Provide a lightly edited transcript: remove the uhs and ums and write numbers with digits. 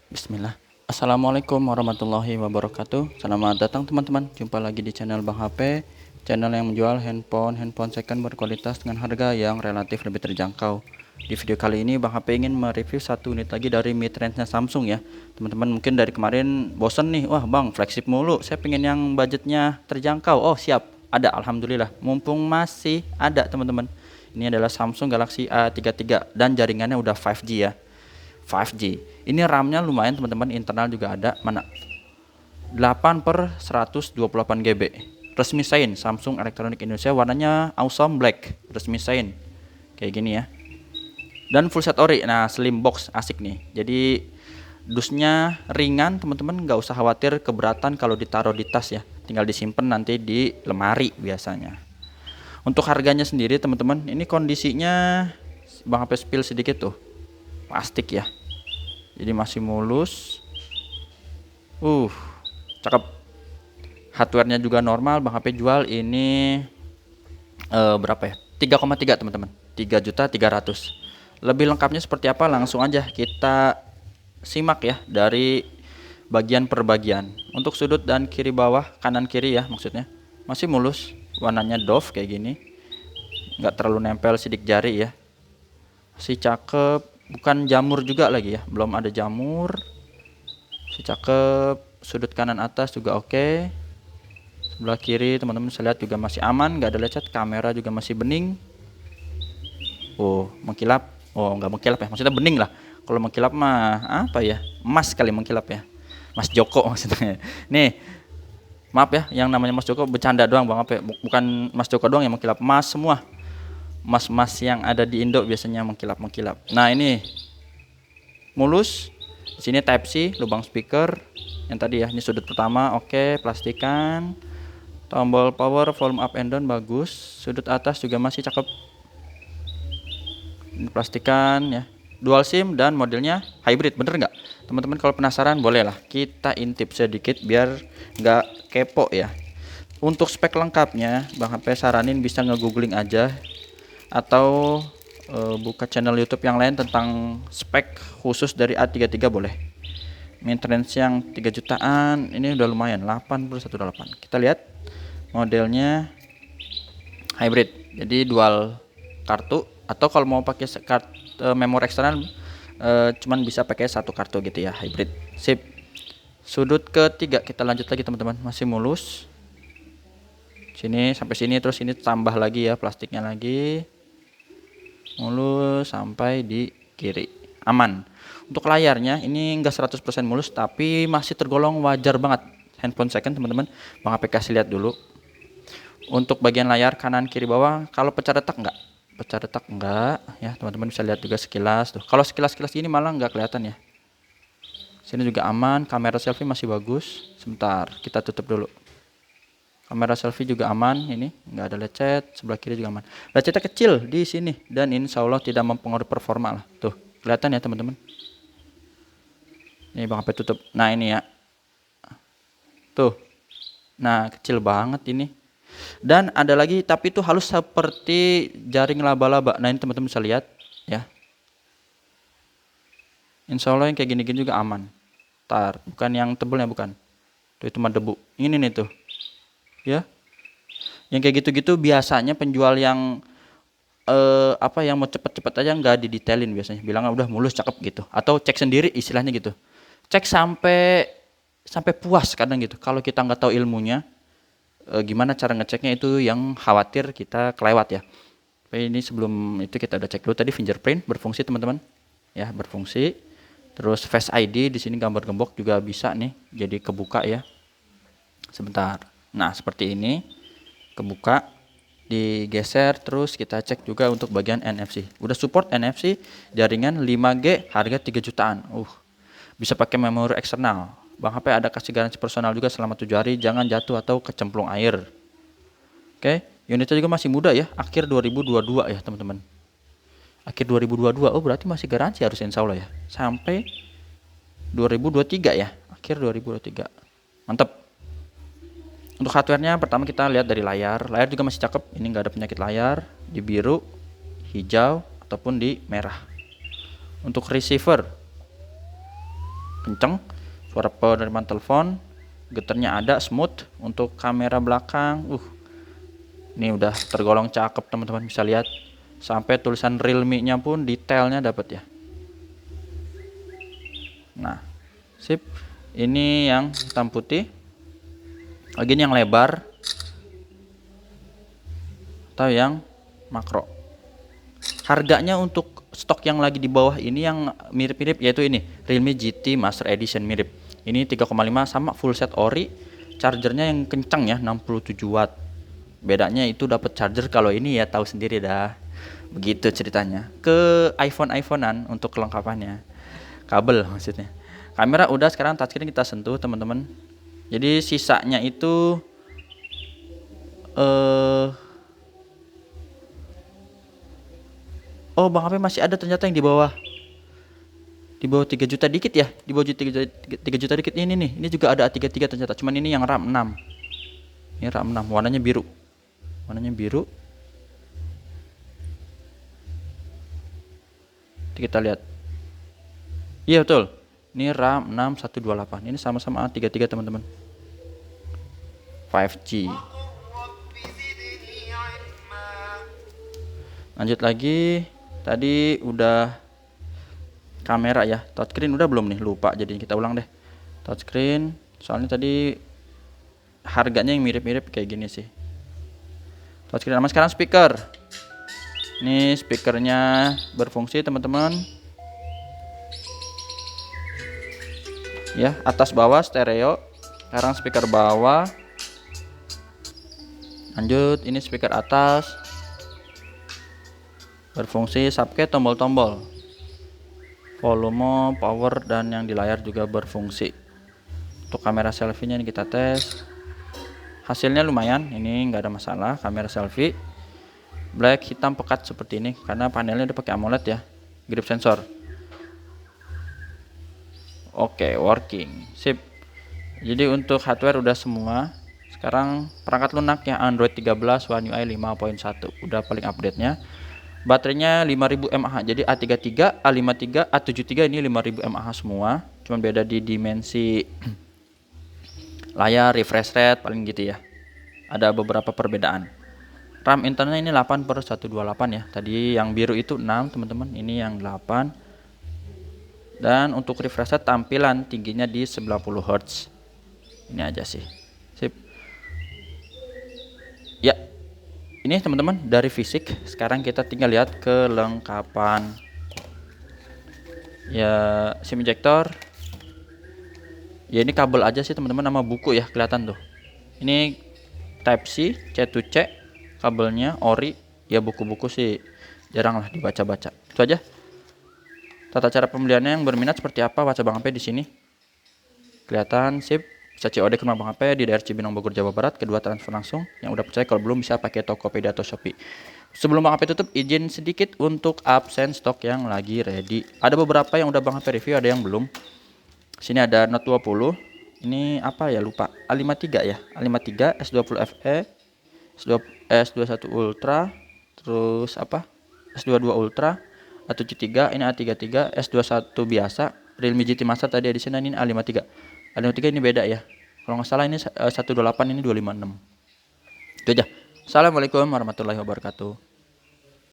Bismillah. Assalamualaikum warahmatullahi wabarakatuh. Selamat datang teman-teman. Jumpa lagi di channel Bang HP, channel yang menjual handphone second berkualitas dengan harga yang relatif lebih terjangkau. Di video kali ini Bang HP ingin mereview satu unit lagi dari mid-range-nya Samsung ya. Teman-teman mungkin dari kemarin bosen nih, wah Bang flagship mulu, saya pengen yang budgetnya terjangkau. Oh siap, ada alhamdulillah. Mumpung masih ada teman-teman. Ini adalah Samsung Galaxy A33 dan jaringannya udah 5G ya. 5G. Ini RAM-nya lumayan teman-teman, internal juga ada. Mana? 8/128 GB. Resmi sign Samsung Electronics Indonesia, warnanya awesome black. Resmi sign. Kayak gini ya. Dan full set ori. Nah, slim box asik nih. Jadi dusnya ringan teman-teman, nggak usah khawatir keberatan kalau ditaruh di tas ya. Tinggal disimpan nanti di lemari biasanya. Untuk harganya sendiri teman-teman, ini kondisinya Bang HP spill sedikit tuh. Plastik ya. Jadi masih mulus. Cakep. Hardware-nya juga normal. Bang HP jual ini berapa ya? 3,3 teman-teman. 3.300.000. Lebih lengkapnya seperti apa? Langsung aja kita simak ya dari bagian per bagian. Untuk sudut dan kiri bawah, kanan kiri ya maksudnya. Masih mulus. Warnanya doff kayak gini. Nggak terlalu nempel sidik jari ya. Masih cakep. Bukan jamur juga lagi ya, belum ada jamur. Si cakep. Sudut kanan atas juga oke. Sebelah kiri teman-teman bisa lihat juga masih aman, nggak ada lecet. Kamera juga masih bening. Mengkilap. Nggak mengkilap ya, maksudnya bening lah. Kalau mengkilap mah apa ya, emas kali mengkilap ya, Mas Joko maksudnya. Nih maaf ya, yang namanya Mas Joko bercanda doang Bang, apa ya? Bukan Mas Joko doang yang mengkilap, emas semua. Mas-mas yang ada di Indo biasanya mengkilap-mengkilap. Nah, ini mulus. Di sini Type C, lubang speaker. Yang tadi ya, ini sudut pertama oke, plastikan. Tombol power, volume up and down bagus. Sudut atas juga masih cakep. Ini plastikan ya. Dual SIM dan modelnya hybrid, bener nggak? Teman-teman kalau penasaran bolehlah kita intip sedikit biar nggak kepo ya. Untuk spek lengkapnya, Bang HP saranin bisa nge-googling aja atau buka channel YouTube yang lain tentang spek khusus dari A33 boleh. Mid-range yang 3 jutaan ini udah lumayan, 8128. Kita lihat modelnya hybrid. Jadi dual kartu, atau kalau mau pakai memori eksternal cuman bisa pakai satu kartu gitu ya, hybrid. Sip. Sudut ketiga kita lanjut lagi teman-teman, masih mulus. Sini sampai sini, terus ini tambah lagi ya plastiknya lagi. Mulus sampai di kiri, aman. Untuk layarnya ini enggak 100% mulus tapi masih tergolong wajar banget. Handphone second teman-teman, Bang HP kasih lihat dulu. Untuk bagian layar kanan kiri bawah, kalau pecah retak enggak ya, teman-teman bisa lihat juga sekilas tuh. Kalau sekilas ini malah enggak kelihatan ya. Sini juga aman, kamera selfie masih bagus. Sebentar, kita tutup dulu. Kamera selfie juga aman, ini nggak ada lecet. Sebelah kiri juga aman. Lecetnya kecil di sini dan insya Allah tidak mempengaruhi performa lah. Tuh kelihatan ya teman-teman. Ini Bang HP tutup. Nah ini ya. Tuh. Nah kecil banget ini. Dan ada lagi tapi itu halus seperti jaring laba-laba. Nah ini teman-teman bisa lihat ya. Insya Allah yang kayak gini-gini juga aman. Tar, bukan yang tebelnya bukan. Tuh itu mah debu. Ini nih tuh. Ya. Yang kayak gitu-gitu biasanya penjual yang yang mau cepet-cepet aja nggak didetailin biasanya, bilang udah mulus cakep gitu, atau cek sendiri istilahnya gitu, cek sampai puas kadang gitu. Kalau kita nggak tahu ilmunya gimana cara ngeceknya, itu yang khawatir kita kelewat ya. Tapi ini sebelum itu kita udah cek dulu tadi fingerprint berfungsi teman-teman ya, berfungsi. Terus Face ID di sini gambar gembok juga bisa nih, jadi kebuka ya. Sebentar. Nah, seperti ini. Kebuka, digeser, terus kita cek juga untuk bagian NFC. Udah support NFC, jaringan 5G, harga 3 jutaan. Bisa pakai memori eksternal. Bang HP ada kasih garansi personal juga selama 7 hari, jangan jatuh atau kecemplung air. Oke, unitnya juga masih muda ya, akhir 2022 ya teman-teman. Akhir 2022, berarti masih garansi harus insya Allah ya. Sampai 2023 ya, akhir 2023. Mantap. Untuk hardware-nya pertama kita lihat dari layar. Layar juga masih cakep. Ini nggak ada penyakit layar. Di biru, hijau, ataupun di merah. Untuk receiver, kenceng, suara penerimaan telepon, getarnya ada, smooth. Untuk kamera belakang, ini udah tergolong cakep teman-teman, bisa lihat sampai tulisan Realme-nya pun detailnya dapat ya. Nah, sip. Ini yang hitam putih. Lagi ini yang lebar atau yang makro. Harganya untuk stok yang lagi di bawah ini yang mirip-mirip yaitu ini Realme GT Master Edition mirip. Ini 3,5 sama full set ori. Chargernya yang kencang ya, 67 watt. Bedanya itu dapat charger, kalau ini ya tahu sendiri dah. Begitu ceritanya. Ke iPhone-iPhonean untuk kelengkapannya. Kabel maksudnya. Kamera udah, sekarang touchscreen kita sentuh teman-teman. Jadi sisanya itu oh Bang HP masih ada ternyata yang di bawah. Di bawah 3 juta dikit ya. Di bawah 3 juta dikit ini nih. Ini juga ada A33 ternyata. Cuman ini yang RAM 6. Ini RAM 6, warnanya biru. Warnanya biru. Kita lihat. Iya betul. Ini RAM 6128. Ini sama-sama A33 teman-teman. 5G. Lanjut lagi. Tadi udah kamera ya. Touchscreen udah belum nih? Lupa. Jadi kita ulang deh. Touchscreen. Soalnya tadi harganya yang mirip-mirip kayak gini sih. Touchscreen sama. Sekarang speaker. Ini speakernya berfungsi teman-teman. Ya, atas bawah stereo. Sekarang speaker bawah. Lanjut, ini speaker atas. Berfungsi subke, tombol-tombol. Volume, power, dan yang di layar juga berfungsi. Untuk kamera selfie-nya ini kita tes. Hasilnya lumayan, ini nggak ada masalah. Kamera selfie black, hitam pekat seperti ini karena panelnya udah pakai AMOLED ya. Grip sensor. Oke, working. Sip. Jadi untuk hardware udah semua. Sekarang perangkat lunak ya, Android 13 One UI 5.1. Udah paling update-nya. Baterainya 5000 mAh. Jadi A33, A53, A73 ini 5000 mAh semua. Cuman beda di dimensi layar, refresh rate paling gitu ya. Ada beberapa perbedaan. RAM internalnya ini 8/128 ya. Tadi yang biru itu 6 teman-teman. Ini yang 8. Dan untuk refresh rate tampilan tingginya di 90 Hz. Ini aja sih. Sip. Ya. Ini teman-teman dari fisik. Sekarang kita tinggal lihat kelengkapan. Ya, SIM ejector. Ya ini kabel aja sih teman-teman, sama buku ya kelihatan tuh. Ini Type C, C to C. Kabelnya ori. Ya buku-buku sih jarang lah dibaca-baca. Itu aja. Tata cara pembeliannya yang berminat seperti apa, WhatsApp Bang HP di sini. Kelihatan, sip. Bisa COD ke rumah Bang HP di daerah Cibinong, Bogor, Jawa Barat. Kedua transfer langsung. Yang udah percaya, kalau belum bisa pakai Tokopedia atau Shopee. Sebelum Bang HP tutup, izin sedikit untuk absen stok yang lagi ready. Ada beberapa yang udah Bang HP review, ada yang belum. Sini ada Note 20. Ini apa ya, lupa. A53 ya. A53, S20 FE, S21 Ultra, terus apa? S22 Ultra. A73, ini A33, S21 biasa, Realme GT Master tadi di sini, ini A53. A53 ini beda ya. Kalau nggak salah ini 128, ini 256. Itu aja. Assalamualaikum warahmatullahi wabarakatuh.